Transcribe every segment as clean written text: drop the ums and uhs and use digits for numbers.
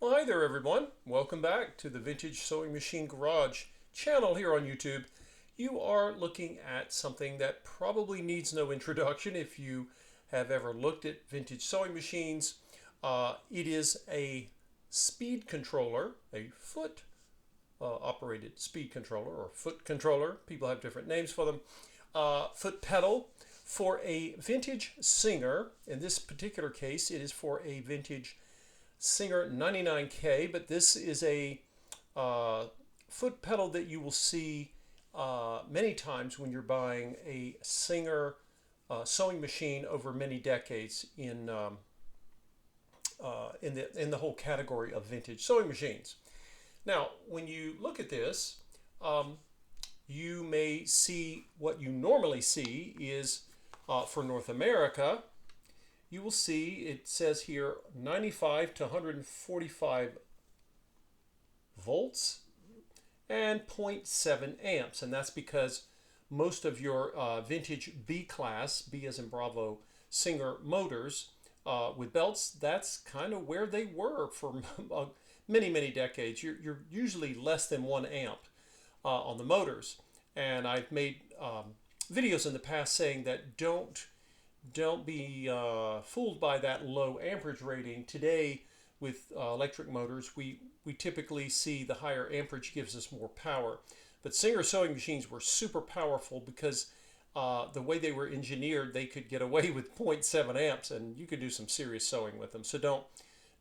Well, hi there, everyone. Welcome back to the Vintage Sewing Machine Garage channel here on YouTube. You are looking at something that probably needs no introduction if you have ever looked at vintage sewing machines. It is a speed controller, a foot operated speed controller or foot controller. People have different names for them. Foot pedal for a vintage Singer. In this particular case, it is for a vintage Singer 99K, but this is a foot pedal that you will see many times when you're buying a Singer sewing machine over many decades in the whole category of vintage sewing machines. Now, when you look at this, you may see what you normally see is for North America. You will see it says here 95 to 145 volts and 0.7 amps, and that's because most of your vintage B class, B as in Bravo, Singer motors with belts, that's kind of where they were for many decades. You're usually less than 1 amp on the motors, and I've made videos in the past saying that don't be fooled by that low amperage rating. Today with electric motors, we typically see the higher amperage gives us more power. But Singer sewing machines were super powerful because the way they were engineered, they could get away with 0.7 amps and you could do some serious sewing with them. So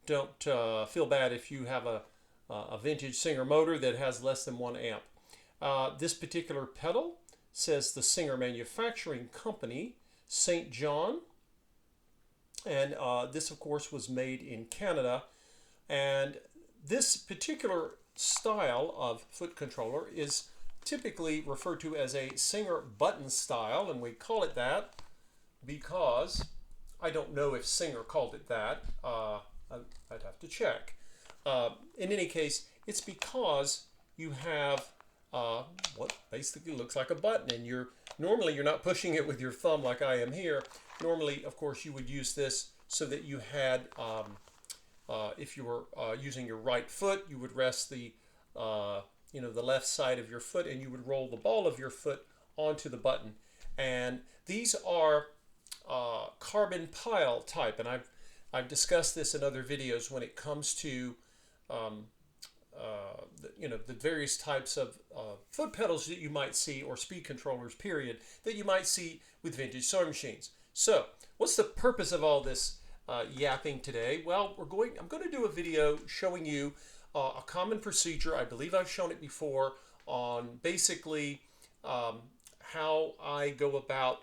don't feel bad if you have a vintage Singer motor that has less than 1 amp. This particular pedal says the Singer Manufacturing Company, St. John, and this of course was made in Canada, and this particular style of foot controller is typically referred to as a Singer button style, and we call it that because I don't know if Singer called it that. I'd have to check. In any case, it's because you have what basically looks like a button, and normally you're not pushing it with your thumb like I am here. Normally, of course, you would use this so that you had, if you were using your right foot, you would rest the left side of your foot, and you would roll the ball of your foot onto the button. And these are carbon pile type, and I've discussed this in other videos when it comes to the various types of foot pedals that you might see, or speed controllers, period, that you might see with vintage sewing machines. So, what's the purpose of all this yapping today? Well, I'm going to do a video showing you a common procedure. I believe I've shown it before on basically how I go about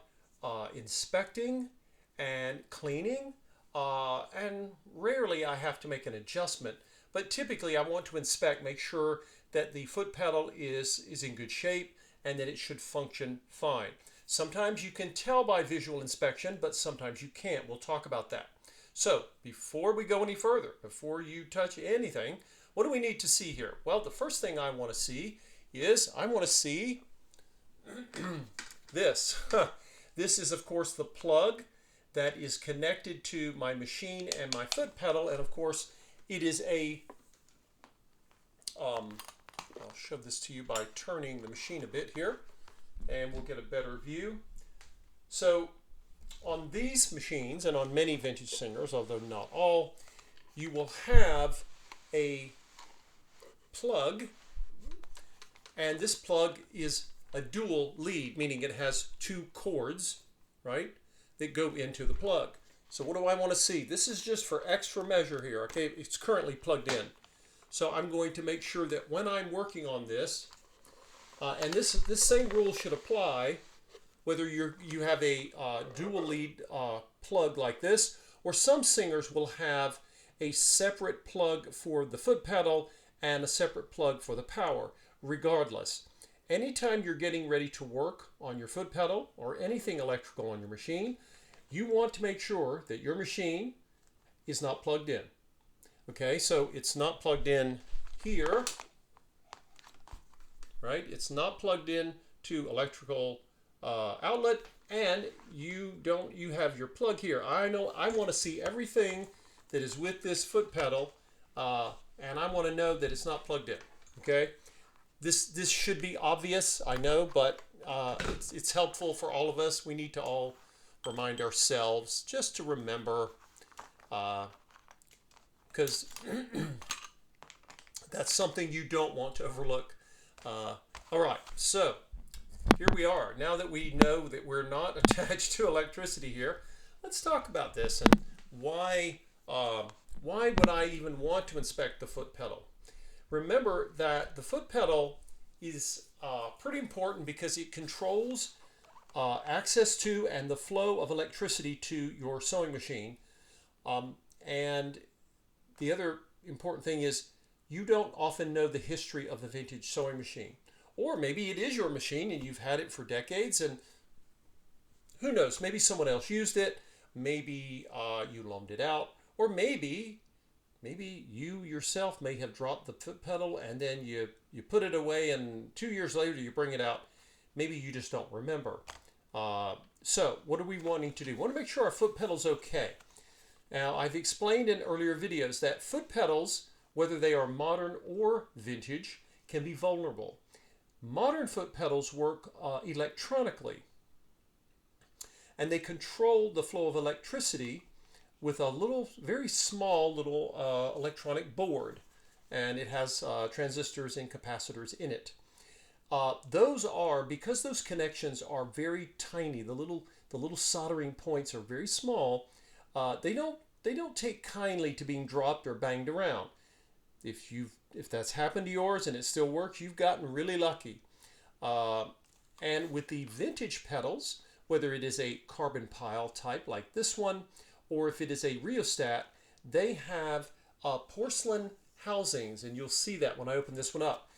inspecting and cleaning, and rarely I have to make an adjustment. But typically I want to inspect, make sure that the foot pedal is in good shape and that it should function fine. Sometimes you can tell by visual inspection, but sometimes you can't. We'll talk about that. So before we go any further, before you touch anything, what do we need to see here? Well, the first thing I want to see is this. This is, of course, the plug that is connected to my machine and my foot pedal, and of course it is I'll show this to you by turning the machine a bit here, and we'll get a better view. So on these machines, and on many vintage Singers, although not all, you will have a plug, and this plug is a dual lead, meaning it has 2 cords, right, that go into the plug. So what do I want to see? This is just for extra measure here, okay? It's currently plugged in. So I'm going to make sure that when I'm working on this, and this same rule should apply whether you have a dual lead plug like this, or some Singers will have a separate plug for the foot pedal and a separate plug for the power. Regardless, anytime you're getting ready to work on your foot pedal or anything electrical on your machine, you want to make sure that your machine is not plugged in. Okay, so it's not plugged in here, right? It's not plugged in to electrical outlet, and you have your plug here. I know I want to see everything that is with this foot pedal and I want to know that it's not plugged in. Okay, this should be obvious, I know, but it's helpful for all of us. We need to all remind ourselves just to remember, because that's something you don't want to overlook. All right, so here we are. Now that we know that we're not attached to electricity here, let's talk about this and why would I even want to inspect the foot pedal? Remember that the foot pedal is pretty important because it controls access to and the flow of electricity to your sewing machine. And the other important thing is you don't often know the history of the vintage sewing machine. Or maybe it is your machine and you've had it for decades, and who knows, maybe someone else used it, maybe you loaned it out, or maybe you yourself may have dropped the foot pedal and then you put it away and 2 years later you bring it out. Maybe you just don't remember. So what are we wanting to do? We want to make sure our foot pedal's okay. Now, I've explained in earlier videos that foot pedals, whether they are modern or vintage, can be vulnerable. Modern foot pedals work electronically, and they control the flow of electricity with a little, very small little electronic board, and it has transistors and capacitors in it. Because those connections are very tiny, the little soldering points are very small, they don't take kindly to being dropped or banged around. If that's happened to yours and it still works, you've gotten really lucky. And with the vintage pedals, whether it is a carbon pile type like this one, or if it is a rheostat, they have porcelain housings, and you'll see that when I open this one up.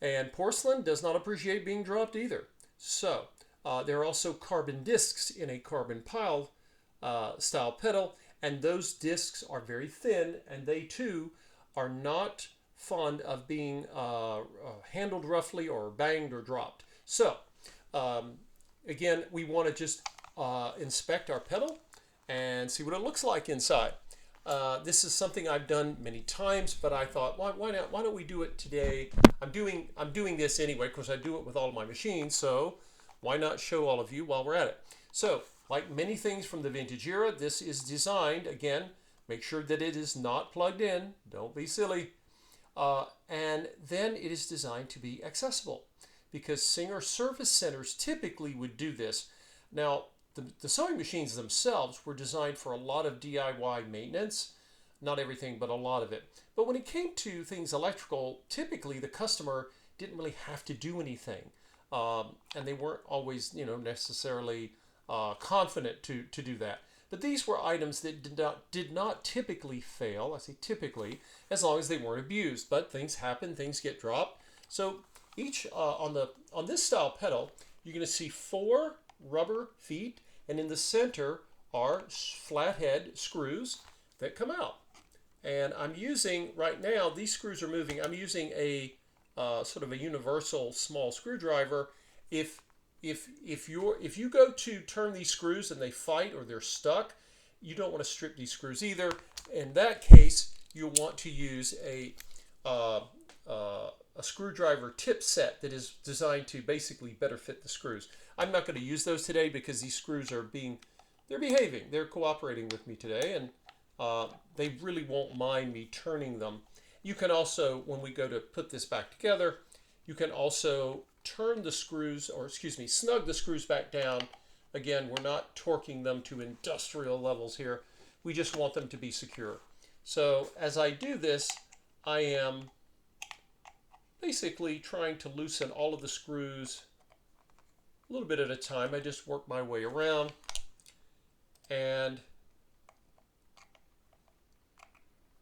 And porcelain does not appreciate being dropped either. So there are also carbon discs in a carbon pile style pedal, and those discs are very thin, and they too are not fond of being handled roughly or banged or dropped. So again, we want to just inspect our pedal and see what it looks like inside. This is something I've done many times, but I thought, why not? Why don't we do it today? I'm doing this anyway because I do it with all of my machines, so why not show all of you while we're at it? So, like many things from the vintage era, this is designed, again, make sure that it is not plugged in. Don't be silly. And then it is designed to be accessible, because Singer service centers typically would do this. Now, the sewing machines themselves were designed for a lot of DIY maintenance, not everything, but a lot of it. But when it came to things electrical, typically the customer didn't really have to do anything, and they weren't always, necessarily confident to do that. But these were items that did not typically fail. I say typically, as long as they weren't abused. But things happen, things get dropped. So each on this style pedal, you're going to see 4 rubber feet, and in the center are flathead screws that come out. And I'm using, right now, these screws are moving. I'm using a sort of a universal small screwdriver. If you go to turn these screws and they fight or they're stuck, you don't want to strip these screws either. In that case, you'll want to use a screwdriver tip set that is designed to basically better fit the screws. I'm not going to use those today because these screws are behaving. They're cooperating with me today, and they really won't mind me turning them. You can also, when we go to put this back together, you can also turn the screws, snug the screws back down. Again, we're not torquing them to industrial levels here. We just want them to be secure. So as I do this, I am basically trying to loosen all of the screws a little bit at a time. I just work my way around, and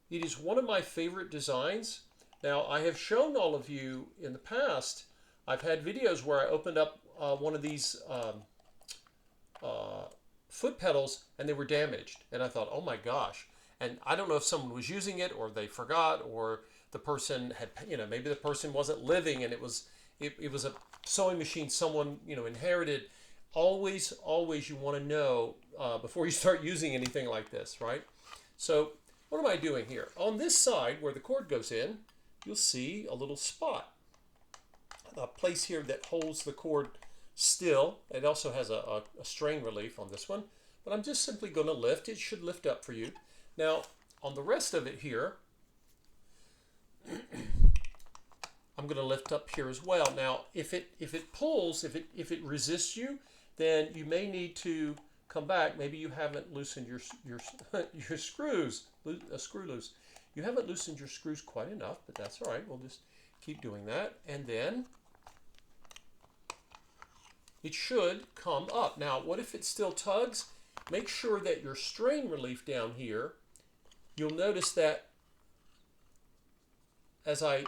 it is one of my favorite designs. Now, I have shown all of you in the past, I've had videos where I opened up one of these foot pedals and they were damaged. And I thought, oh my gosh. And I don't know if someone was using it or they forgot, or the person had, maybe the person wasn't living and it was a sewing machine someone, inherited. Always you want to know before you start using anything like this, right? So What am I doing here? On this side where the cord goes in, you'll see a little spot, a place here that holds the cord still. It also has a strain relief on this one, but I'm just simply going to lift. It should lift up for you. Now, on the rest of it here, I'm going to lift up here as well. Now, if it pulls, if it resists you, then you may need to come back. Maybe you haven't loosened your your screws, a screw loose. You haven't loosened your screws quite enough, but that's all right. We'll just keep doing that, and then it should come up. Now, what if it still tugs? Make sure that your strain relief down here, you'll notice that as I'm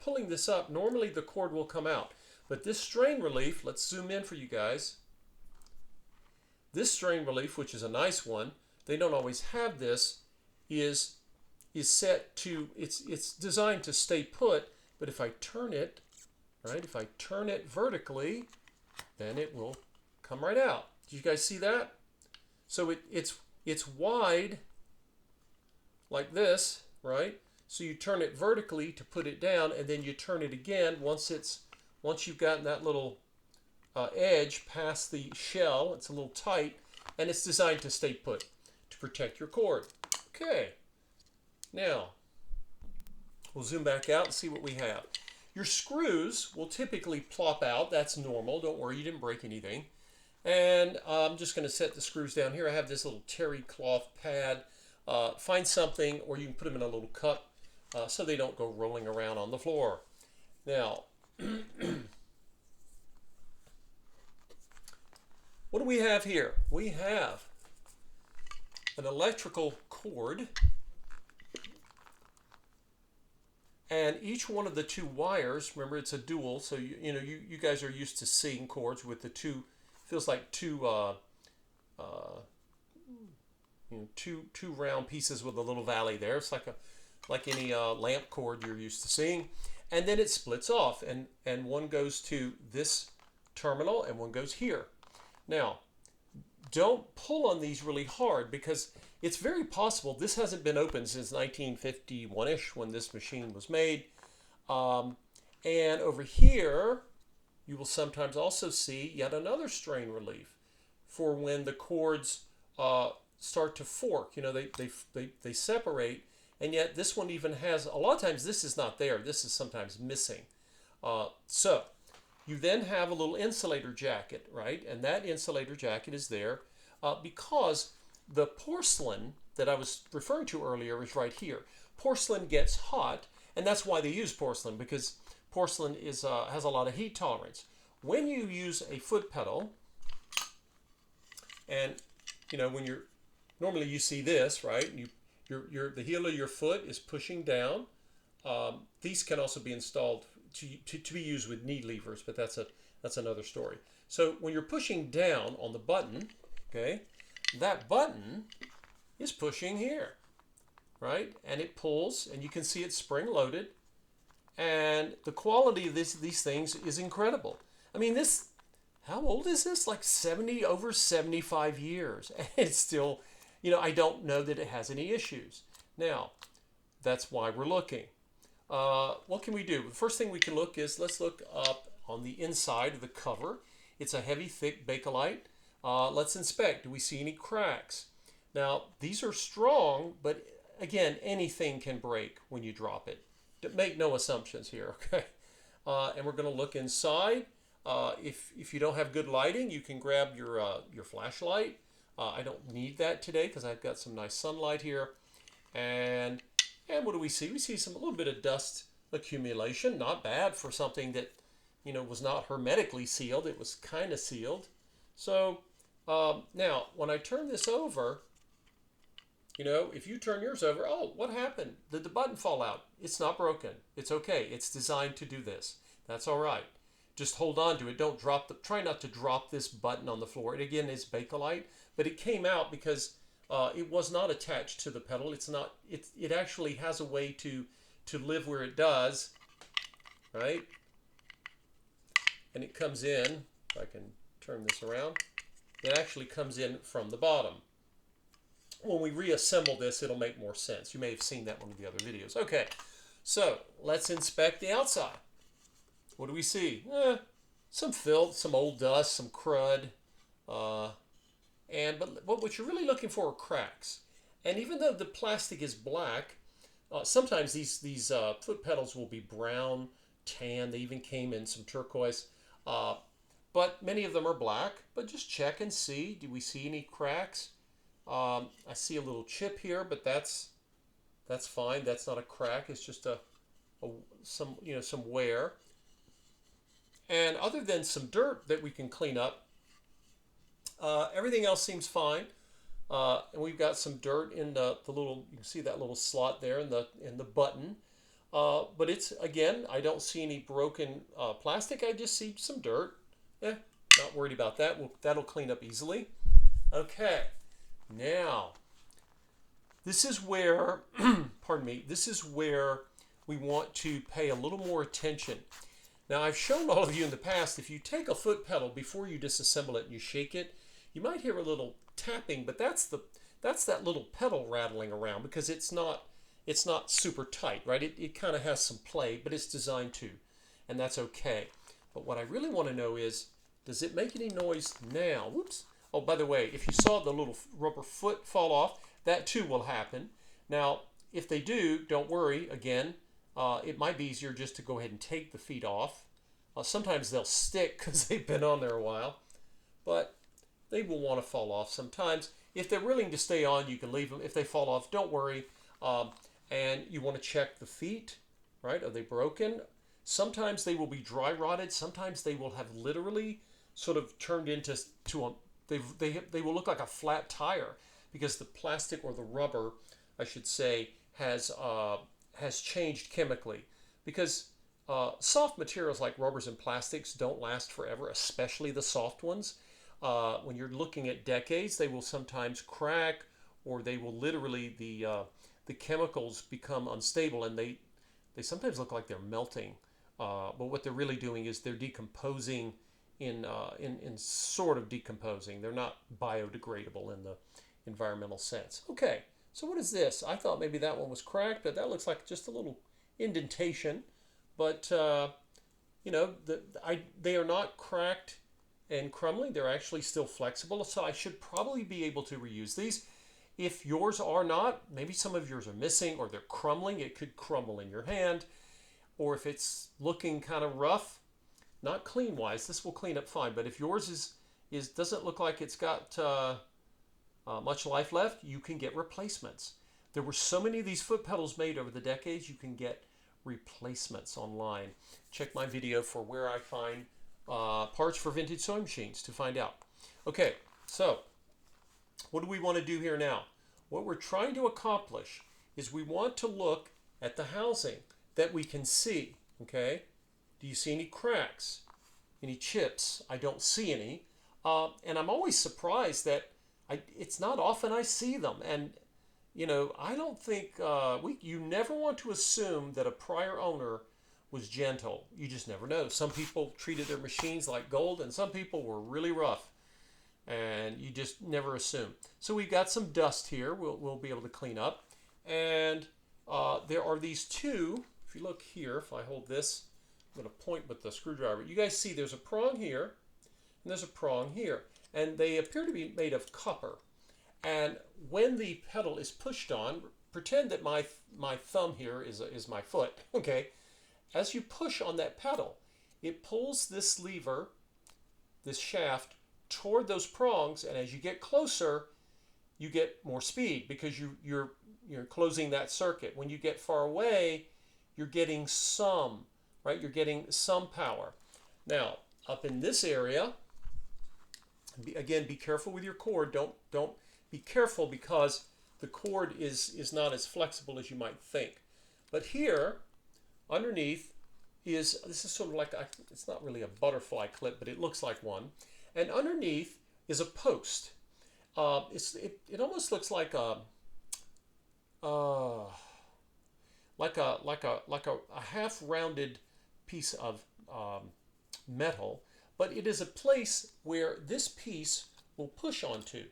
pulling this up, normally the cord will come out. But this strain relief, let's zoom in for you guys. This strain relief, which is a nice one, they don't always have this, is set to, it's designed to stay put, but if I turn it, right, if I turn it vertically, then it will come right out. Do you guys see that? So it's wide like this, right? So you turn it vertically to put it down, and then you turn it again once you've gotten that little edge past the shell. It's a little tight, and it's designed to stay put to protect your cord. Okay, now we'll zoom back out and see what we have. Your screws will typically plop out. That's normal. Don't worry, you didn't break anything. And I'm just going to set the screws down here. I have this little terry cloth pad. Find something, or you can put them in a little cup so they don't go rolling around on the floor. Now, what do we have here? We have an electrical cord, and each one of the two wires, remember it's a dual, so you guys are used to seeing cords with the two, feels like two two round pieces with a little valley there. It's like any lamp cord you're used to seeing. And then it splits off, and one goes to this terminal and one goes here. Now, don't pull on these really hard, because it's very possible this hasn't been opened since 1951-ish when this machine was made. And over here, you will sometimes also see yet another strain relief for when the cords start to fork. They separate, and yet this one even has, a lot of times this is not there. This is sometimes missing. So you then have a little insulator jacket, right? And that insulator jacket is there because the porcelain that I was referring to earlier is right here. Porcelain gets hot, and that's why they use porcelain, because porcelain has a lot of heat tolerance. When you use a foot pedal, and when you're normally you see this, right? The heel of your foot is pushing down. These can also be installed to be used with knee levers, but that's another story. So when you're pushing down on the button, okay, that button is pushing here, right? And it pulls, and you can see it's spring loaded, and the quality of these things is incredible. I mean, how old is this? Like over 75 years, and it's still, I don't know that it has any issues. Now, that's why we're looking. What can we do? The first thing we can look is, let's look up on the inside of the cover. It's a heavy, thick Bakelite. Let's inspect. Do we see any cracks? Now, these are strong, but again, anything can break when you drop it. Make no assumptions here, okay? And we're going to look inside. If you don't have good lighting, you can grab your flashlight. I don't need that today because I've got some nice sunlight here. And what do we see? We see a little bit of dust accumulation. Not bad for something that was not hermetically sealed. It was kind of sealed. So now when I turn this over, if you turn yours over, oh, what happened? Did the button fall out? It's not broken. It's okay. It's designed to do this. That's all right. Just hold on to it. Don't try not to drop this button on the floor. It again is Bakelite, but it came out because it was not attached to the pedal. It actually has a way to live where it does, right? And it comes in, if I can turn this around, it actually comes in from the bottom. when we reassemble this, it'll make more sense. You may have seen that one of the other videos. Okay, so let's inspect the outside. What do we see? Some filth, some old dust, some crud. But what you're really looking for are cracks. And even though the plastic is black, sometimes these foot pedals will be brown, tan. They even came in some turquoise. But many of them are black. But just check and see. Do we see any cracks? I see a little chip here, but that's fine. That's not a crack. It's just some wear. And other than some dirt that we can clean up, everything else seems fine. And we've got some dirt in the little, you can see that little slot there in the button. But it's, again, I don't see any broken plastic. I just see some dirt. Not worried about that. That'll clean up easily. Okay, now, this is where, pardon me, this is where we want to pay a little more attention. Now, I've shown all of you in the past, if you take a foot pedal before you disassemble it and you shake it, you might hear a little tapping, but that's that little pedal rattling around because it's not super tight, right? It kind of has some play, but it's designed to, and that's okay. But what I really want to know is, does it make any noise now? Whoops. Oh, by the way, if you saw the little rubber foot fall off, that too will happen. Now, if they do, don't worry. Again, it might be easier just to go ahead and take the feet off. Sometimes they'll stick because they've been on there a while, but they will want to fall off sometimes. If they're willing to stay on, you can leave them. If they fall off, don't worry. And you want to check the feet, right? Are they broken? Sometimes they will be dry rotted. Sometimes they will have literally sort of turned into they will look like a flat tire because the plastic or the rubber, I should say, has changed chemically. Because soft materials like rubbers and plastics don't last forever, especially the soft ones. When you're looking at decades, they will sometimes crack, or they will literally the chemicals become unstable, and they sometimes look like they're melting. But what they're really doing is they're decomposing in sort of decomposing. They're not biodegradable in the environmental sense. Okay, so what is this? I thought maybe that one was cracked, but that looks like just a little indentation. But they are not cracked and crumbling. They're actually still flexible, so I should probably be able to reuse these. If yours are not, maybe some of yours are missing or they're crumbling. It could crumble in your hand. Or if it's looking kind of rough, not clean wise, this will clean up fine. But if yours doesn't look like it's got much life left, you can get replacements. There were so many of these foot pedals made over the decades, you can get replacements online. Check my video for where I find parts for vintage sewing machines to find out. Okay, so what do we want to do here now? What we're trying to accomplish is we want to look at the housing that we can see, okay? Do you see any cracks? Any chips? I don't see any. And I'm always surprised that it's not often I see them. And, I don't think, you never want to assume that a prior owner was gentle. You just never know. Some people treated their machines like gold, and some people were really rough. And you just never assume. So we've got some dust here we'll be able to clean up. And there are these two. If you look here, if I hold this, I'm going to point with the screwdriver. You guys see there's a prong here, and there's a prong here. And they appear to be made of copper. And when the pedal is pushed on, pretend that my thumb here is my foot, okay? As you push on that pedal, it pulls this lever, this shaft, toward those prongs, and as you get closer, you get more speed because you're closing that circuit. When you get far away, you're getting some, right? You're getting some power. Now, up in this area, again, be careful with your cord. Don't be careful because the cord is not as flexible as you might think. But here, underneath, this is sort of like, it's not really a butterfly clip, but it looks like one. And underneath is a post. It almost looks like a half-rounded piece of metal, but it is a place where this piece will push onto.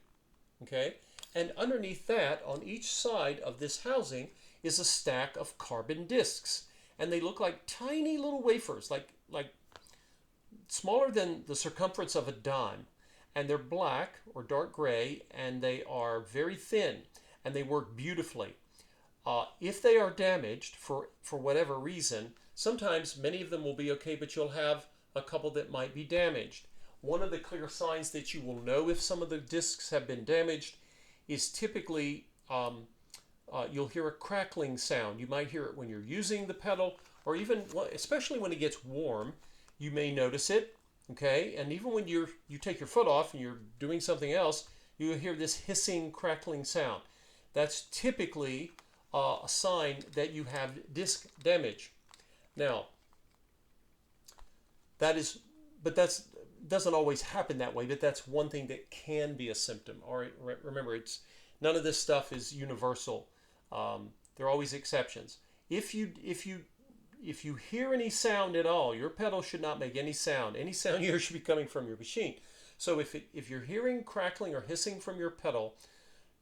Okay, And underneath that, on each side of this housing, is a stack of carbon discs. And they look like tiny little wafers, like smaller than the circumference of a dime. And they're black or dark gray, and they are very thin, and they work beautifully. If they are damaged for whatever reason, sometimes many of them will be okay, but you'll have a couple that might be damaged. One of the clear signs that you will know if some of the discs have been damaged is typically you'll hear a crackling sound. You might hear it when you're using the pedal, or even especially when it gets warm, you may notice it. Okay, and even when you take your foot off and you're doing something else, you hear this hissing, crackling sound. That's typically a sign that you have disc damage. Now, but that's doesn't always happen that way. But that's one thing that can be a symptom. All right, remember, it's none of this stuff is universal. There are always exceptions. If you hear any sound at all, your pedal should not make any sound. Any sound you hear should be coming from your machine. So if you're hearing crackling or hissing from your pedal,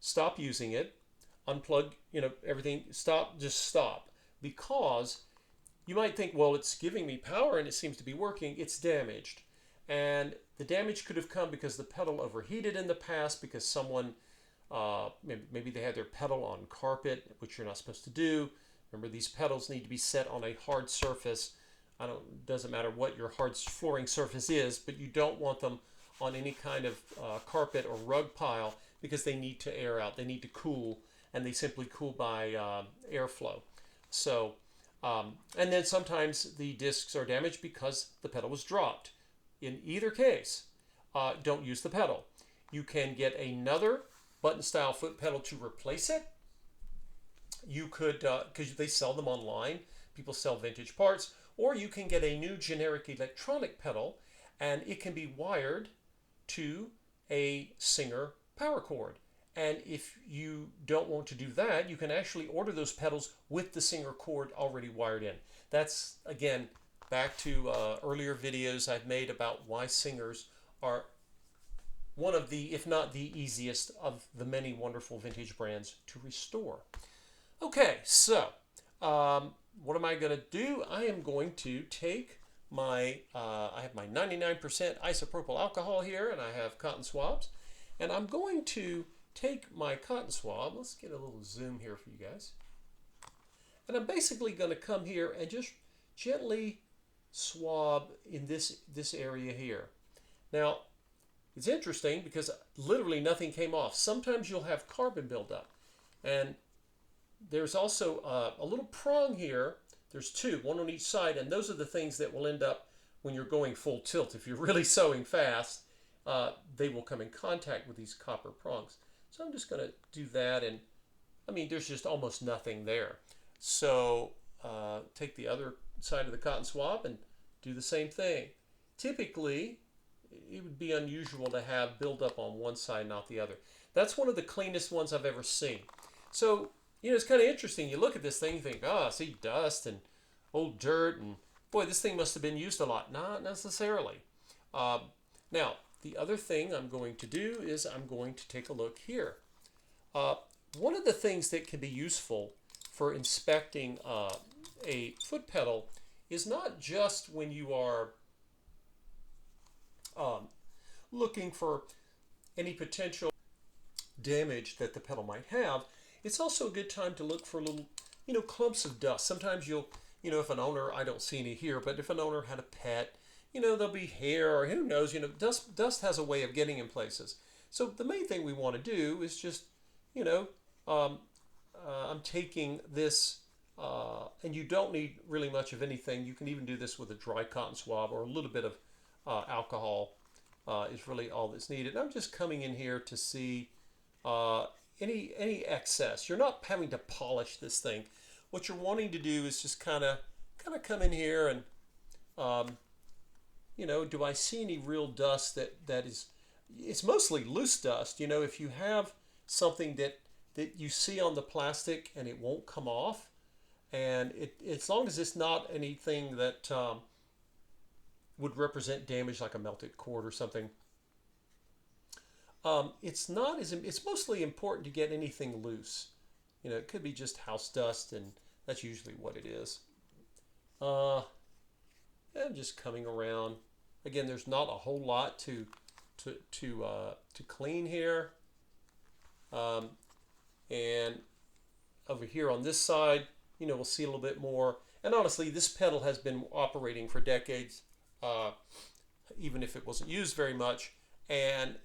stop using it. Unplug, everything. Just stop. Because you might think, well, it's giving me power and it seems to be working. It's damaged. And the damage could have come because the pedal overheated in the past, because someone, maybe they had their pedal on carpet, which you're not supposed to do. Remember, these pedals need to be set on a hard surface. Doesn't matter what your hard flooring surface is, but you don't want them on any kind of carpet or rug pile, because they need to air out. They need to cool, and they simply cool by airflow. So, and then sometimes the discs are damaged because the pedal was dropped. In either case, don't use the pedal. You can get another button-style foot pedal to replace it. You could, because they sell them online, people sell vintage parts, or you can get a new generic electronic pedal, and it can be wired to a Singer power cord. And if you don't want to do that, you can actually order those pedals with the Singer cord already wired in. That's, again, back to earlier videos I've made about why Singers are one of the, if not the easiest of the many wonderful vintage brands to restore. Okay, so what am I going to do? I am going to take my, I have my 99% isopropyl alcohol here, and I have cotton swabs. And I'm going to take my cotton swab. Let's get a little zoom here for you guys. And I'm basically going to come here and just gently swab in this area here. Now, it's interesting because literally nothing came off. Sometimes you'll have carbon buildup. And there's also a little prong here. There's two, one on each side, and those are the things that will end up when you're going full tilt. If you're really sewing fast, they will come in contact with these copper prongs. So I'm just going to do that, and I mean, there's just almost nothing there. So take the other side of the cotton swab and do the same thing. Typically, it would be unusual to have buildup on one side, not the other. That's one of the cleanest ones I've ever seen. So, it's kind of interesting. You look at this thing, you think, I see dust and old dirt, and boy, this thing must have been used a lot. Not necessarily. Now, the other thing I'm going to do is I'm going to take a look here. One of the things that can be useful for inspecting a foot pedal is not just when you are looking for any potential damage that the pedal might have. It's also a good time to look for little, clumps of dust. Sometimes you'll, if an owner, I don't see any here, but if an owner had a pet, there'll be hair, or who knows, dust has a way of getting in places. So the main thing we want to do is just, I'm taking this, and you don't need really much of anything. You can even do this with a dry cotton swab, or a little bit of alcohol is really all that's needed. I'm just coming in here to see any excess. You're not having to polish this thing. What you're wanting to do is just kind of come in here and do I see any real dust that is, it's mostly loose dust. If you have something that you see on the plastic and it won't come off, and as long as it's not anything that would represent damage like a melted cord or something, It's not as it's mostly important to get anything loose. It could be just house dust, and that's usually what it is. Uh, and just coming around. Again, there's not a whole lot to clean here. Um, and over here on this side, we'll see a little bit more. And honestly, this pedal has been operating for decades, uh, even if it wasn't used very much. And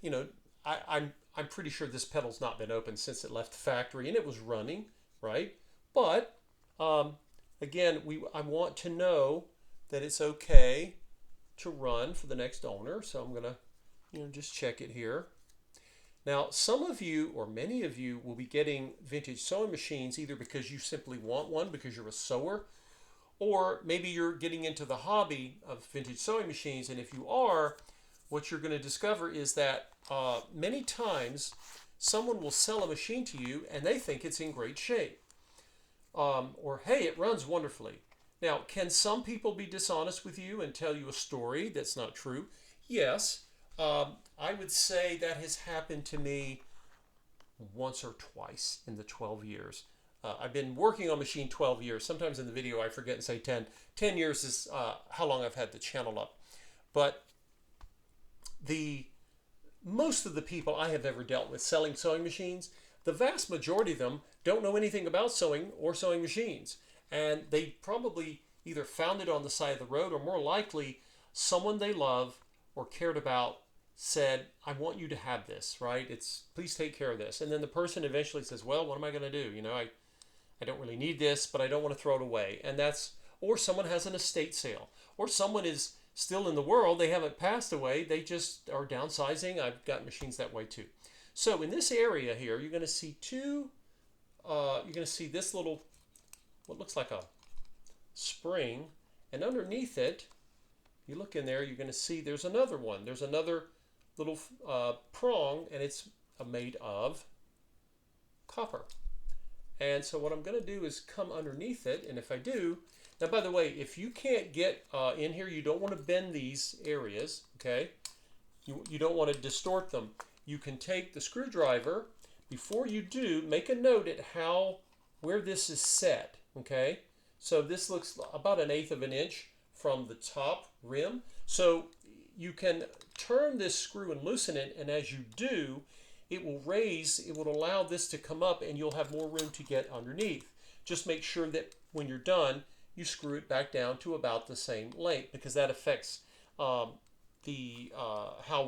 I'm pretty sure this pedal's not been opened since it left the factory, and it was running, right? But um, again, I want to know that it's okay to run for the next owner. So I'm gonna just check it here. Now, some of you or many of you will be getting vintage sewing machines either because you simply want one because you're a sewer, or maybe you're getting into the hobby of vintage sewing machines. And if you are, what you're going to discover is that many times someone will sell a machine to you and they think it's in great shape. Or, hey, it runs wonderfully. Now, can some people be dishonest with you and tell you a story that's not true? Yes. I would say that has happened to me once or twice in the 12 years. I've been working on machine 12 years. Sometimes in the video I forget and say 10. 10 years is how long I've had the channel up. But the most of the people I have ever dealt with selling sewing machines, the vast majority of them don't know anything about sewing or sewing machines. And they probably either found it on the side of the road, or more likely someone they love or cared about said, I want you to have this, right? Please take care of this. And then the person eventually says, well, what am I going to do? I don't really need this, but I don't want to throw it away. And or someone has an estate sale, or someone is still in the world, they haven't passed away, they just are downsizing. I've got machines that way too. So in this area here, you're going to see you're going to see this little, what looks like a spring, and underneath it, you look in there, you're going to see there's another one. There's another little prong, and it's made of copper. And so what I'm going to do is come underneath it, and if I do, now by the way, if you can't get in here, you don't want to bend these areas, okay? You don't want to distort them. You can take the screwdriver. Before you do, make a note at where this is set, okay? So this looks about 1/8 of an inch from the top rim. So you can turn this screw and loosen it, and as you do, it will allow this to come up, and you'll have more room to get underneath. Just make sure that when you're done, you screw it back down to about the same length, because that affects how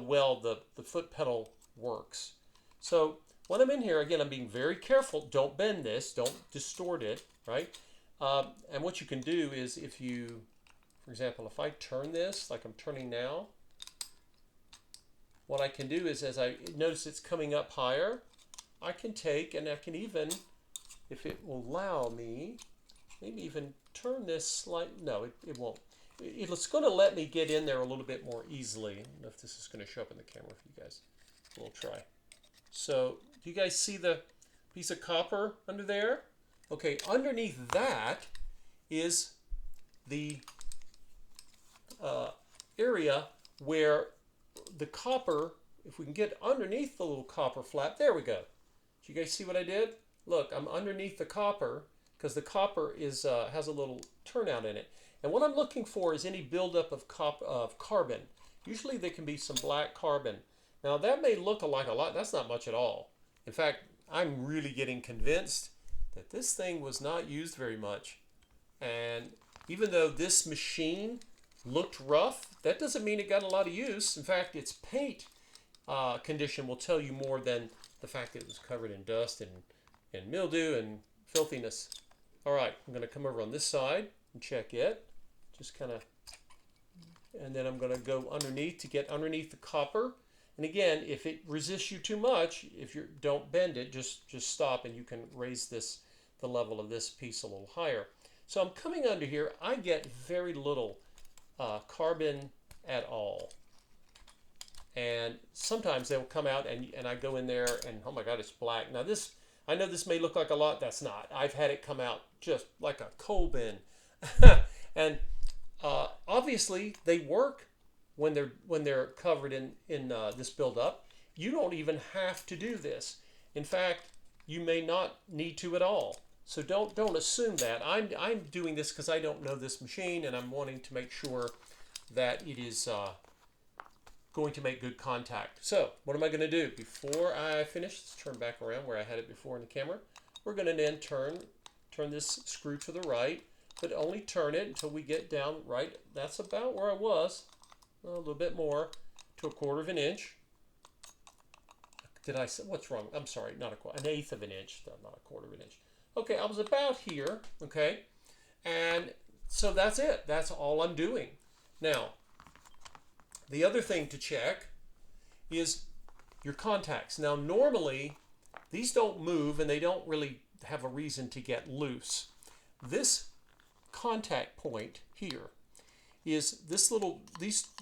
well the foot pedal works. So when I'm in here, again, I'm being very careful. Don't bend this. Don't distort it, right? And what you can do is for example, if I turn this like I'm turning now, what I can do is, as I notice it's coming up higher, I can take, and I can even, if it will allow me, maybe even turn this no, it won't. It's going to let me get in there a little bit more easily. I don't know if this is going to show up in the camera for you guys. We'll try. So, do you guys see the piece of copper under there? Okay, underneath that is the area where the copper, if we can get underneath the little copper flap, there we go. Do you guys see what I did? Look, I'm underneath the copper because the copper has a little turnout in it. And what I'm looking for is any buildup of carbon. Usually there can be some black carbon. Now that may look like a lot, that's not much at all. In fact, I'm really getting convinced that this thing was not used very much. And even though this machine looked rough, that doesn't mean it got a lot of use. In fact, its paint condition will tell you more than the fact that it was covered in dust and mildew and filthiness. All right, I'm going to come over on this side and check it. Just kind of, and then I'm going to go underneath to get underneath the copper. And again, if it resists you too much, don't bend it, just stop, and you can raise the level of this piece a little higher. So I'm coming under here. I get very little carbon at all. And sometimes they'll come out and I go in there and, oh my God, it's black. Now this, I know this may look like a lot, that's not. I've had it come out just like a coal bin. And obviously they work when they're covered in this buildup. you don't even have to do this. In fact, you may not need to at all. So don't assume that. I'm doing this because I don't know this machine, and I'm wanting to make sure that it is going to make good contact. So what am I going to do? Before I finish, let's turn back around where I had it before in the camera. We're going to then turn this screw to the right, but only turn it until we get down right. That's about where I was, a little bit more, to 1/4 inch. Did I say, what's wrong? I'm sorry, not an 1/8 of an inch, not 1/4 inch. Okay, I was about here, okay? And so that's it. That's all I'm doing. Now, the other thing to check is your contacts. Now, normally, these don't move and they don't really have a reason to get loose. This contact point here is this little,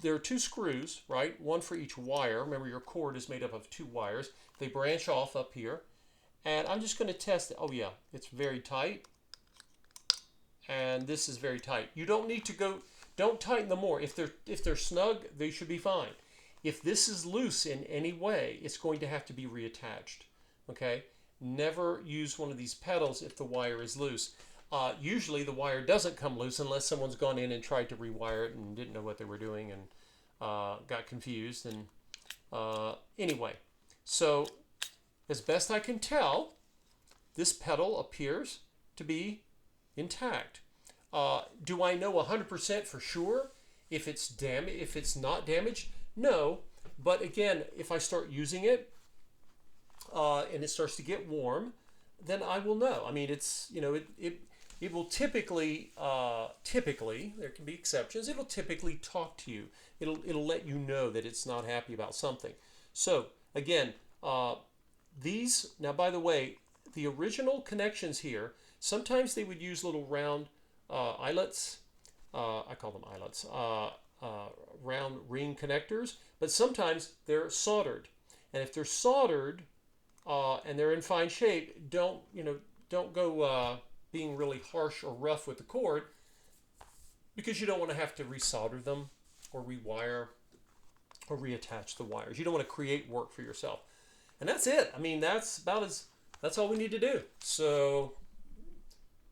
there are 2 screws, right? One for each wire. Remember, your cord is made up of 2 wires. They branch off up here. And I'm just going to test it. Oh yeah, it's very tight. And this is very tight. You don't need to go, don't tighten them more. If they're snug, they should be fine. If this is loose in any way, it's going to have to be reattached. Okay? Never use one of these pedals if the wire is loose. Usually the wire doesn't come loose unless someone's gone in and tried to rewire it and didn't know what they were doing and got confused. And anyway, so as best I can tell, this pedal appears to be intact. Do I know 100% for sure if it's not damaged? No, but again, if I start using it and it starts to get warm, then I will know. I mean, it's, you know, it will typically there can be exceptions. It'll typically talk to you. It'll let you know that it's not happy about something. So again, these, now by the way, the original connections here, sometimes they would use little round eyelets. I call them eyelets. Round ring connectors, but sometimes they're soldered. And if they're soldered and they're in fine shape, don't go being really harsh or rough with the cord, because you don't want to have to resolder them or rewire or reattach the wires. You don't want to create work for yourself. And that's it. I mean, that's all we need to do. So,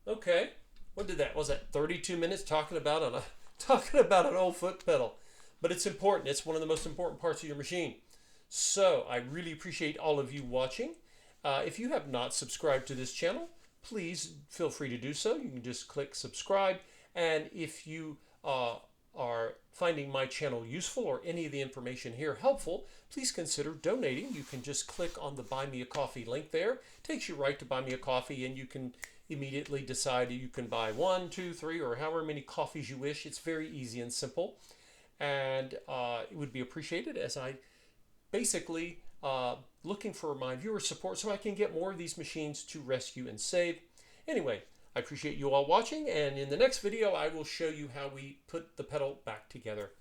okay, what did that? Was that 32 minutes talking about an old foot pedal? But it's important. It's one of the most important parts of your machine. So I really appreciate all of you watching. If you have not subscribed to this channel, please feel free to do so. You can just click subscribe. And if you are finding my channel useful or any of the information here helpful, please consider donating. You can just click on the Buy Me a Coffee link there. It takes you right to Buy Me a Coffee, and you can immediately decide you can buy 1, 2, 3, or however many coffees you wish. It's very easy and simple. And it would be appreciated, as I basically looking for my viewer support so I can get more of these machines to rescue and save. Anyway, I appreciate you all watching, and in the next video I will show you how we put the pedal back together.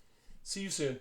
See you soon.